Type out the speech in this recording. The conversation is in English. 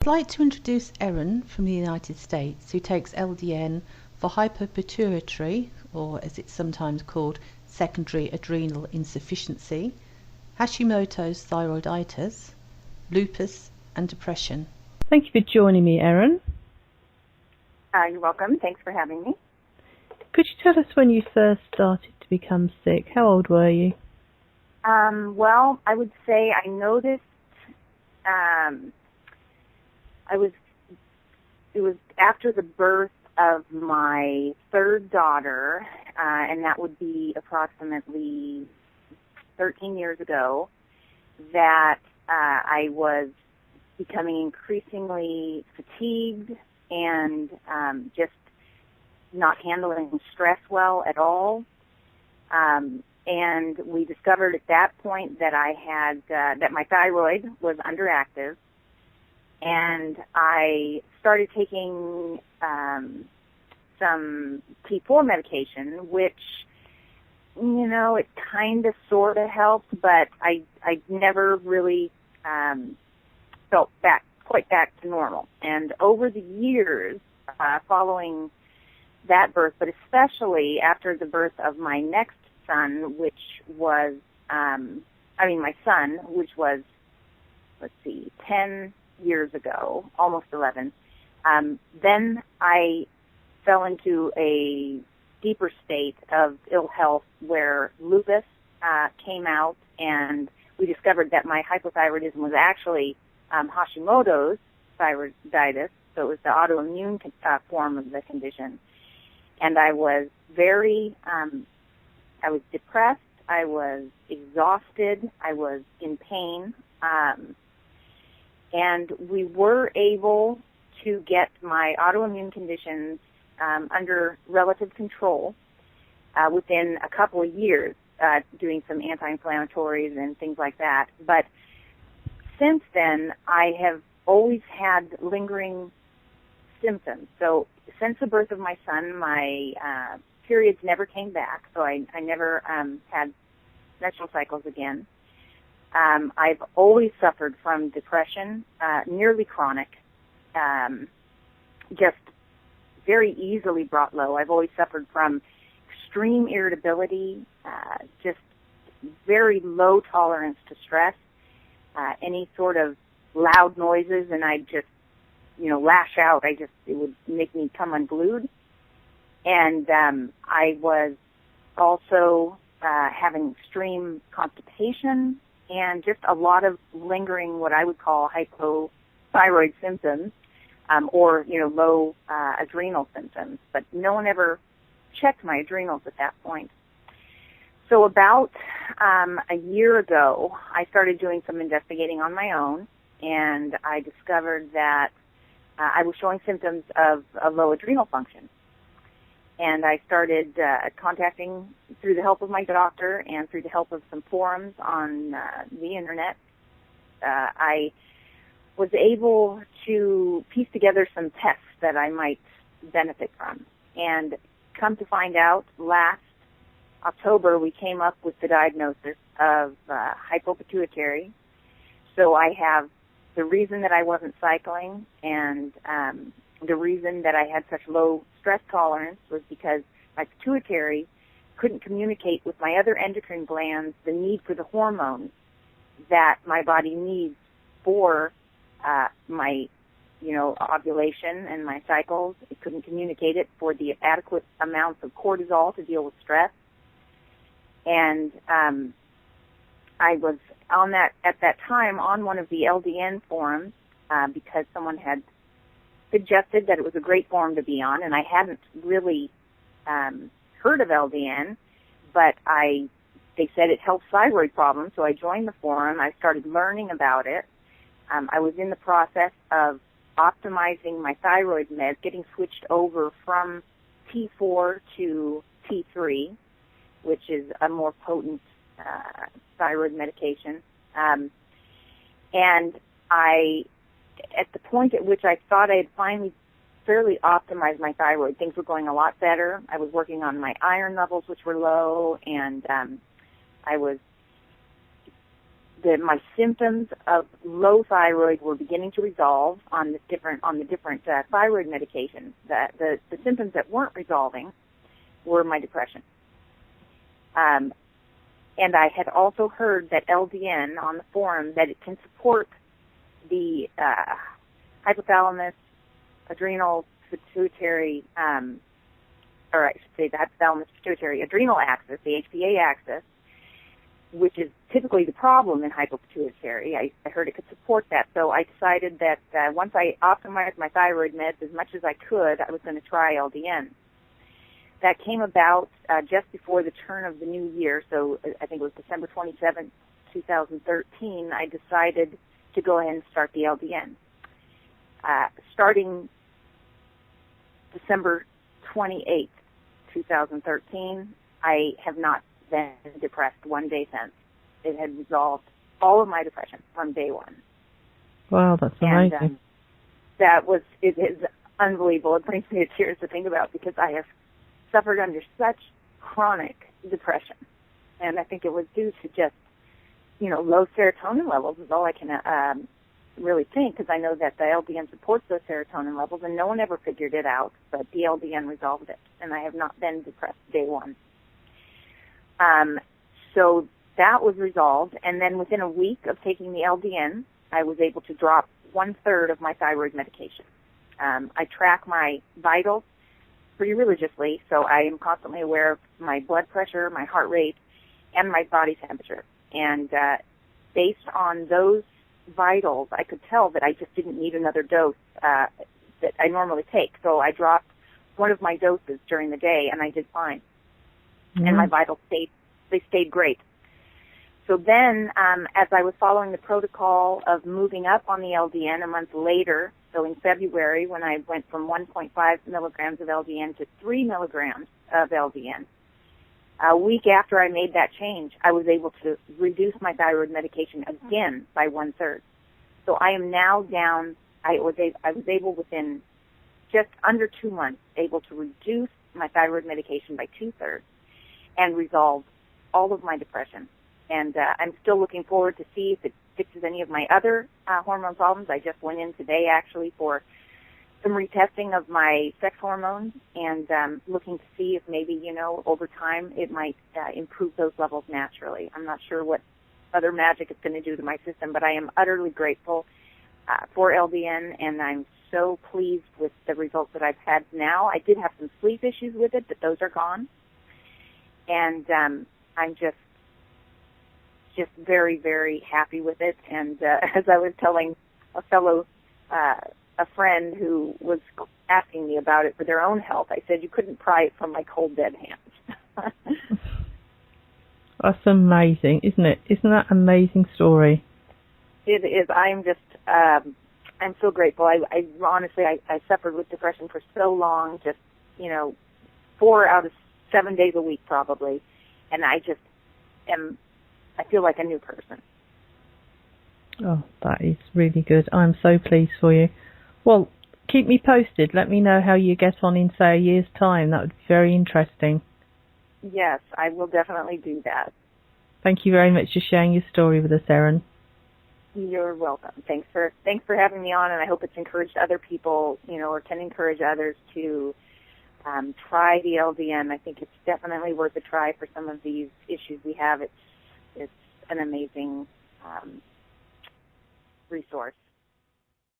I'd like to introduce Erin from the United States, who takes LDN for hypopituitary, or as it's sometimes called, secondary adrenal insufficiency, Hashimoto's thyroiditis, lupus and depression. Thank you for joining me, Erin. You're welcome. Thanks for having me. Could you tell us when you first started to become sick? How old were you? Well, I would say I noticed it was after the birth of my third daughter, and that would be approximately 13 years ago, that I was becoming increasingly fatigued and just not handling stress well at all. And we discovered at that point that I had that my thyroid was underactive, and I started taking some T4 medication, which, you know, it kind of sort of helped, but I never really felt quite back to normal. And over the years following that birth, but especially after the birth of my next son, which was, my son, which was, 10 years ago, almost 11, then I fell into a deeper state of ill health where lupus came out, and we discovered that my hypothyroidism was actually Hashimoto's thyroiditis, so it was the autoimmune form of the condition. And I was I was depressed, I was exhausted, I was in pain, and we were able to get my autoimmune conditions under relative control within a couple of years, doing some anti-inflammatories and things like that. But since then, I have always had lingering symptoms. So since the birth of my son, my periods never came back, so I never had menstrual cycles again. I've always suffered from depression, nearly chronic, just very easily brought low. I've always suffered from extreme irritability, just very low tolerance to stress, any sort of loud noises, and I just, lash out. It would make me come unglued. And I was also having extreme constipation and just a lot of lingering, what I would call hypothyroid symptoms, or low adrenal symptoms. But no one ever checked my adrenals at that point. So about a year ago, I started doing some investigating on my own, and I discovered that I was showing symptoms of a low adrenal function. And I started contacting, through the help of my doctor and through the help of some forums on the internet, I was able to piece together some tests that I might benefit from. And come to find out, last October we came up with the diagnosis of hypopituitary. So I have the reason that I wasn't cycling, and the reason that I had such low stress tolerance was because my pituitary couldn't communicate with my other endocrine glands the need for the hormones that my body needs for my, ovulation and my cycles. It couldn't communicate it for the adequate amounts of cortisol to deal with stress. And I was at that time on one of the LDN forums because someone had suggested that it was a great forum to be on, and I hadn't really heard of LDN, but they said it helps thyroid problems, so I joined the forum. I started learning about it. I was in the process of optimizing my thyroid meds, getting switched over from T4 to T3, which is a more potent thyroid medication. And at the point at which I thought I had finally fairly optimized my thyroid, things were going a lot better. I was working on my iron levels, which were low, and my symptoms of low thyroid were beginning to resolve on the different thyroid medications. The symptoms that weren't resolving were my depression. And I had also heard that LDN on the forum, that it can support the hypothalamus, adrenal, pituitary, or I should say the hypothalamus, pituitary, adrenal axis, the HPA axis, which is typically the problem in hypopituitary. I heard it could support that. So I decided that once I optimized my thyroid meds as much as I could, I was going to try LDN. That came about just before the turn of the new year, so I think it was December 27th, 2013, I decided to go ahead and start the LDN. Starting December 28th, 2013, I have not been depressed one day since. It had resolved all of my depression from day one. Wow, that's amazing. And it is unbelievable. It brings me to tears to think about, because I have suffered under such chronic depression. And I think it was due to just, low serotonin levels is all I can really think, because I know that the LDN supports those serotonin levels, and no one ever figured it out, but the LDN resolved it, and I have not been depressed day one. So that was resolved, and then within a week of taking the LDN, I was able to drop 1/3 of my thyroid medication. I track my vitals pretty religiously, so I am constantly aware of my blood pressure, my heart rate, and my body temperature. And based on those vitals, I could tell that I just didn't need another dose that I normally take. So I dropped one of my doses during the day, and I did fine. Mm-hmm. And my vitals stayed great. So then, as I was following the protocol of moving up on the LDN a month later, so in February, when I went from 1.5 milligrams of LDN to 3 milligrams of LDN, a week after I made that change, I was able to reduce my thyroid medication again by 1/3. So I am now down. I was able within just under 2 months able to reduce my thyroid medication by 2/3 and resolve all of my depression. And I'm still looking forward to see if it fixes any of my other hormone problems. I just went in today actually for some retesting of my sex hormones, and looking to see if maybe, over time it might improve those levels naturally. I'm not sure what other magic it's going to do to my system, but I am utterly grateful for LDN, and I'm so pleased with the results that I've had now. I did have some sleep issues with it, but those are gone. And I'm just very, very happy with it. And as I was telling a fellow a friend who was asking me about it for their own health, I said, you couldn't pry it from my cold, dead hands. That's amazing, isn't it? Isn't that an amazing story? It is. I'm just, I'm so grateful. I honestly, I suffered with depression for so long, just, 4 out of 7 days a week probably. And I just I feel like a new person. Oh, that is really good. I'm so pleased for you. Well, keep me posted. Let me know how you get on in, say, a year's time. That would be very interesting. Yes, I will definitely do that. Thank you very much for sharing your story with us, Erin. You're welcome. Thanks for having me on, and I hope it's encouraged other people, or can encourage others to try the LDN. I think it's definitely worth a try for some of these issues we have. It's an amazing resource.